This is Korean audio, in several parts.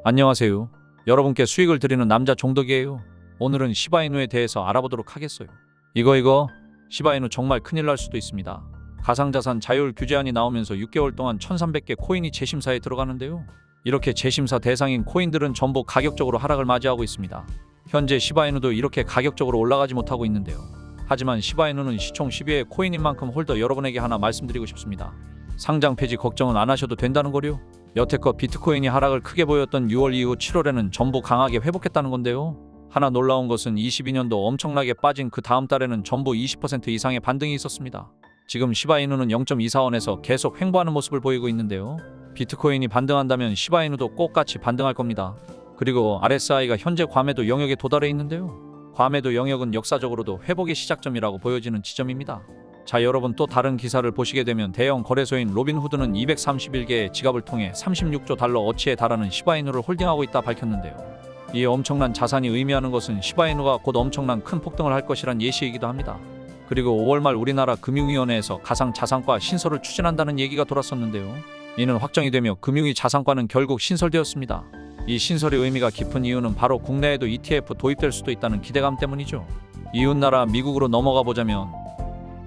안녕하세요. 여러분께 수익을 드리는 남자 종덕이에요. 오늘은 시바이누에 대해서 알아보도록 하겠어요. 이거 시바이누 정말 큰일 날 수도 있습니다. 가상자산 자율 규제안이 나오면서 6개월 동안 1300개 코인이 재심사에 들어가는데요. 이렇게 재심사 대상인 코인들은 전부 가격적으로 하락을 맞이하고 있습니다. 현재 시바이누도 이렇게 가격적으로 올라가지 못하고 있는데요. 하지만 시바이누는 시총 12의 코인인 만큼 홀더 여러분에게 하나 말씀드리고 싶습니다. 상장 폐지 걱정은 안 하셔도 된다는 거요. 여태껏 비트코인이 하락을 크게 보였던 6월 이후 7월에는 전부 강하게 회복했다는 건데요. 하나 놀라운 것은 22년도 엄청나게 빠진 그 다음 달에는 전부 20% 이상의 반등이 있었습니다. 지금 시바이누는 0.24원에서 계속 횡보하는 모습을 보이고 있는데요. 비트코인이 반등한다면 시바이누도 꼭 같이 반등할 겁니다. 그리고 RSI가 현재 과매도 영역에 도달해 있는데요. 과매도 영역은 역사적으로도 회복의 시작점이라고 보여지는 지점입니다. 자, 여러분 또 다른 기사를 보시게 되면 대형 거래소인 로빈후드는 231개의 지갑을 통해 36조 달러 어치에 달하는 시바이누를 홀딩하고 있다 밝혔는데요. 이 엄청난 자산이 의미하는 것은 시바이누가 곧 엄청난 큰 폭등을 할 것이란 예시이기도 합니다. 그리고 5월 말 우리나라 금융위원회에서 가상자산과 신설을 추진한다는 얘기가 돌았었는데요. 이는 확정이 되며 금융위 자산과는 결국 신설되었습니다. 이 신설의 의미가 깊은 이유는 바로 국내에도 ETF 도입될 수도 있다는 기대감 때문이죠. 이웃나라 미국으로 넘어가 보자면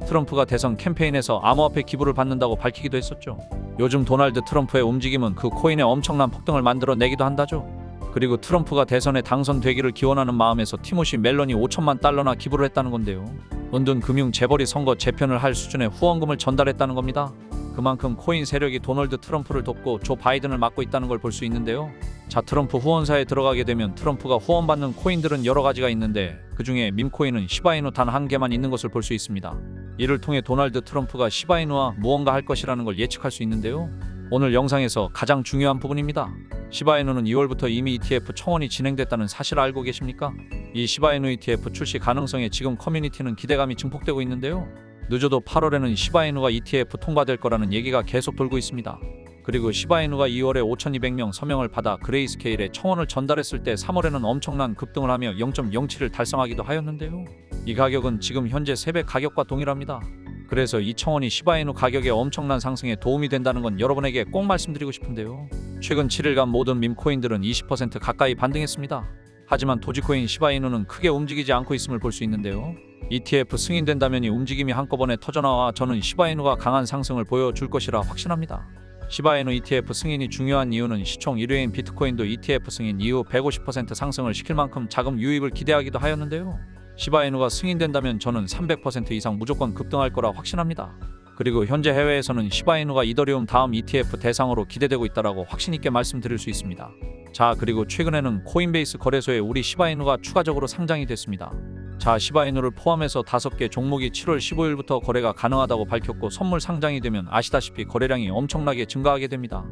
트럼프가 대선 캠페인에서 암호화폐 기부를 받는다고 밝히기도 했었죠. 요즘 도널드 트럼프의 움직임은 그 코인에 엄청난 폭등을 만들어내기도 한다죠. 그리고 트럼프가 대선에 당선되기를 기원하는 마음에서 티모시 멜론이 5천만 달러나 기부를 했다는 건데요. 은둔 금융 재벌이 선거 재편을 할 수준의 후원금을 전달했다는 겁니다. 그만큼 코인 세력이 도널드 트럼프를 돕고 조 바이든을 막고 있다는 걸 볼 수 있는데요. 자, 트럼프 후원사에 들어가게 되면 트럼프가 후원받는 코인들은 여러 가지가 있는데 그중에 밈코인은 시바이누 단 한 개만 있는 것을 볼 수 있습니다. 이를 통해 도널드 트럼프가 시바이누와 무언가 할 것이라는 걸 예측할 수 있는데요. 오늘 영상에서 가장 중요한 부분입니다. 시바이누는 2월부터 이미 ETF 청원이 진행됐다는 사실을 알고 계십니까? 이 시바이누 ETF 출시 가능성에 지금 커뮤니티는 기대감이 증폭되고 있는데요. 늦어도 8월에는 시바이누가 ETF 통과될 거라는 얘기가 계속 돌고 있습니다. 그리고 시바이누가 2월에 5200명 서명을 받아 그레이스케일에 청원을 전달했을 때 3월에는 엄청난 급등을 하며 0.07을 달성하기도 하였는데요. 이 가격은 지금 현재 3배 가격과 동일합니다. 그래서 이 청원이 시바이누 가격의 엄청난 상승에 도움이 된다는 건 여러분에게 꼭 말씀드리고 싶은데요. 최근 7일간 모든 밈코인들은 20% 가까이 반등했습니다. 하지만 도지코인 시바이누는 크게 움직이지 않고 있음을 볼 수 있는데요. ETF 승인된다면 이 움직임이 한꺼번에 터져나와 저는 시바이누가 강한 상승을 보여줄 것이라 확신합니다. 시바이누 ETF 승인이 중요한 이유는 시총 1위인 비트코인도 ETF 승인 이후 150% 상승을 시킬 만큼 자금 유입을 기대하기도 하였는데요. 시바이누가 승인된다면 저는 300% 이상 무조건 급등할 거라 확신합니다. 그리고 현재 해외에서는 시바이누가 이더리움 다음 ETF 대상으로 기대되고 있다라고 확신 있게 말씀드릴 수 있습니다. 자, 그리고 최근에는 코인베이스 거래소에 우리 시바이누가 추가적으로 상장이 됐습니다. 자, 시바이누를 포함해서 5개 종목이 7월 15일부터 거래가 가능하다고 밝혔고 선물 상장이 되면 아시다시피 거래량이 엄청나게 증가하게 됩니다.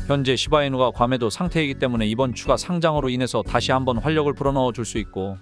현재 시바이누가 과매도 상태이기 때문에 이번 추가 상장으로 인해서 다시 한번 활력을 불어넣어 줄 수 있고,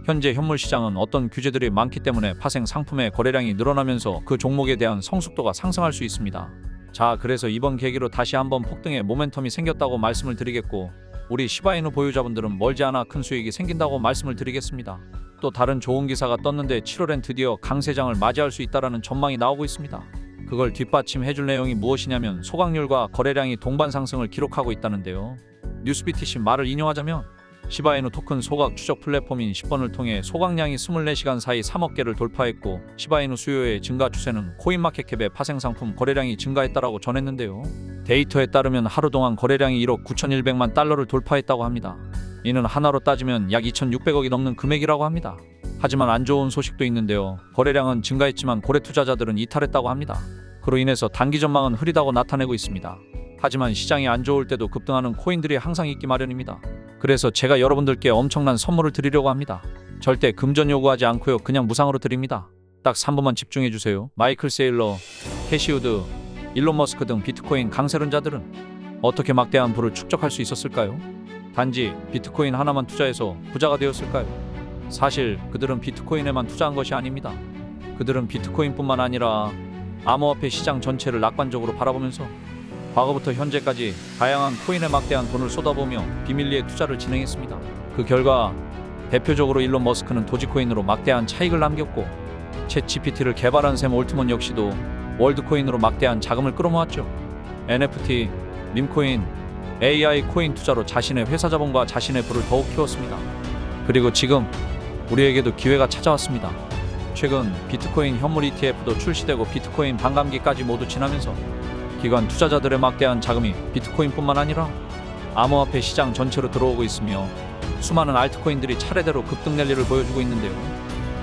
현재 현물 시장은 어떤 규제들이 많기 때문에 파생 상품의 거래량이 늘어나면서 그 종목에 대한 성숙도가 상승할 수 있습니다. 자, 그래서 이번 계기로 다시 한번 폭등의 모멘텀이 생겼다고 말씀을 드리겠고, 우리 시바이누 보유자분들은 멀지 않아 큰 수익이 생긴다고 말씀을 드리겠습니다. 또 다른 좋은 기사가 떴는데 7월엔 드디어 강세장을 맞이할 수 있다라는 전망이 나오고 있습니다. 그걸 뒷받침해줄 내용이 무엇이냐면 소각률과 거래량이 동반 상승을 기록하고 있다는데요. 뉴스BTC 말을 인용하자면 시바이누 토큰 소각 추적 플랫폼인 10번을 통해 소각량이 24시간 사이 3억 개를 돌파했고, 시바이누 수요의 증가 추세는 코인마켓캡의 파생 상품 거래량이 증가했다라고 전했는데요. 데이터에 따르면 하루 동안 거래량이 1억 9,100만 달러를 돌파했다고 합니다. 이는 하나로 따지면 약 2,600억이 넘는 금액이라고 합니다. 하지만 안 좋은 소식도 있는데요. 거래량은 증가했지만 고래 투자자들은 이탈했다고 합니다. 그로 인해서 단기 전망은 흐리다고 나타내고 있습니다. 하지만 시장이 안 좋을 때도 급등하는 코인들이 항상 있기 마련입니다. 그래서 제가 여러분들께 엄청난 선물을 드리려고 합니다. 절대 금전 요구하지 않고요. 그냥 무상으로 드립니다. 딱 3분만 집중해주세요. 마이클 세일러, 캐시우드, 일론 머스크 등 비트코인 강세론자들은 어떻게 막대한 부를 축적할 수 있었을까요? 단지 비트코인 하나만 투자해서 부자가 되었을까요? 사실 그들은 비트코인에만 투자한 것이 아닙니다. 그들은 비트코인뿐만 아니라 암호화폐 시장 전체를 낙관적으로 바라보면서 과거부터 현재까지 다양한 코인에 막대한 돈을 쏟아부으며 비밀리에 투자를 진행했습니다. 그 결과 대표적으로 일론 머스크는 도지코인으로 막대한 차익을 남겼고, 챗 GPT를 개발한 샘 올트먼 역시도 월드코인으로 막대한 자금을 끌어모았죠. NFT, 밈코인, AI 코인 투자로 자신의 회사 자본과 자신의 부를 더욱 키웠습니다. 그리고 지금 우리에게도 기회가 찾아왔습니다. 최근 비트코인 현물 ETF도 출시되고 비트코인 반감기까지 모두 지나면서 기관 투자자들의 막대한 자금이 비트코인뿐만 아니라 암호화폐 시장 전체로 들어오고 있으며 수많은 알트코인들이 차례대로 급등 랠리를 보여주고 있는데요.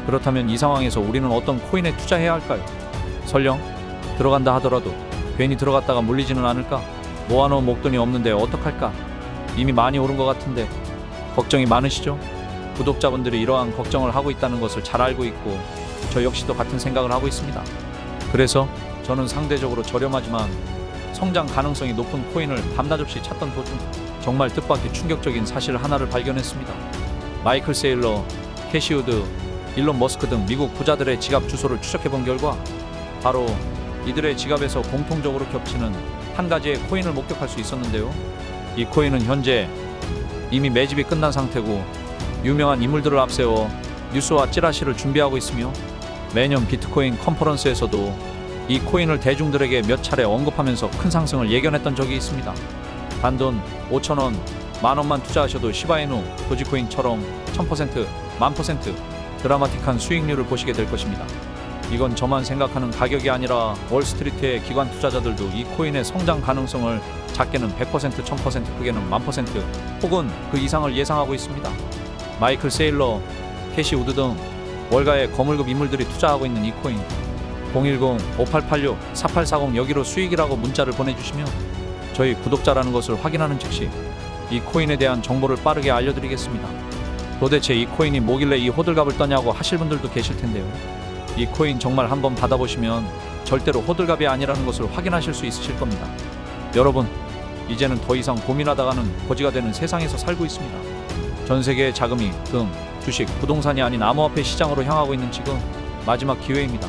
그렇다면 이 상황에서 우리는 어떤 코인에 투자해야 할까요? 설령 들어간다 하더라도 괜히 들어갔다가 물리지는 않을까? 모아놓은 목돈이 없는데 어떡할까? 이미 많이 오른 것 같은데 걱정이 많으시죠? 구독자분들이 이러한 걱정을 하고 있다는 것을 잘 알고 있고 저 역시도 같은 생각을 하고 있습니다. 그래서 저는 상대적으로 저렴하지만 성장 가능성이 높은 코인을 밤낮 없이 찾던 도중 정말 뜻밖의 충격적인 사실 하나를 발견했습니다. 마이클 세일러, 캐시 우드, 일론 머스크 등 미국 부자들의 지갑 주소를 추적해본 결과 바로 이들의 지갑에서 공통적으로 겹치는 한 가지의 코인을 목격할 수 있었는데요. 이 코인은 현재 이미 매집이 끝난 상태고 유명한 인물들을 앞세워 뉴스와 찌라시를 준비하고 있으며 매년 비트코인 컨퍼런스에서도 이 코인을 대중들에게 몇 차례 언급하면서 큰 상승을 예견했던 적이 있습니다. 단돈 5,000원, 만원만 투자하셔도 시바이누, 도지코인처럼 1000%, 10,000% 드라마틱한 수익률을 보시게 될 것입니다. 이건 저만 생각하는 가격이 아니라 월스트리트의 기관 투자자들도 이 코인의 성장 가능성을 작게는 100%, 1000%, 크게는 10,000% 혹은 그 이상을 예상하고 있습니다. 마이클 세일러, 캐시 우드 등 월가의 거물급 인물들이 투자하고 있는 이 코인 010-5886-4840 여기로 수익이라고 문자를 보내주시면 저희 구독자라는 것을 확인하는 즉시 이 코인에 대한 정보를 빠르게 알려드리겠습니다. 도대체 이 코인이 뭐길래 이 호들갑을 떠냐고 하실 분들도 계실 텐데요. 이 코인 정말 한번 받아보시면 절대로 호들갑이 아니라는 것을 확인하실 수 있으실 겁니다. 여러분, 이제는 더 이상 고민하다가는 거지가 되는 세상에서 살고 있습니다. 전 세계의 자금이 금, 주식, 부동산이 아닌 암호화폐 시장으로 향하고 있는 지금 마지막 기회입니다.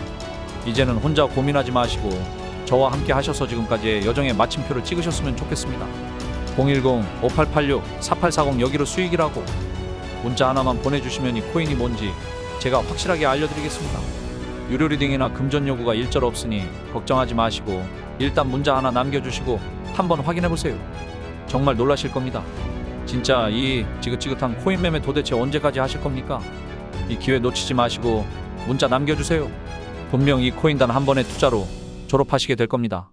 이제는 혼자 고민하지 마시고 저와 함께 하셔서 지금까지의 여정의 마침표를 찍으셨으면 좋겠습니다. 010-5886-4840 여기로 수익이라고 문자 하나만 보내주시면 이 코인이 뭔지 제가 확실하게 알려드리겠습니다. 유료 리딩이나 금전 요구가 일절 없으니 걱정하지 마시고 일단 문자 하나 남겨주시고 한번 확인해보세요. 정말 놀라실 겁니다. 진짜 이 지긋지긋한 코인 매매 도대체 언제까지 하실 겁니까? 이 기회 놓치지 마시고 문자 남겨주세요. 분명 이 코인 단 한 번의 투자로 졸업하시게 될 겁니다.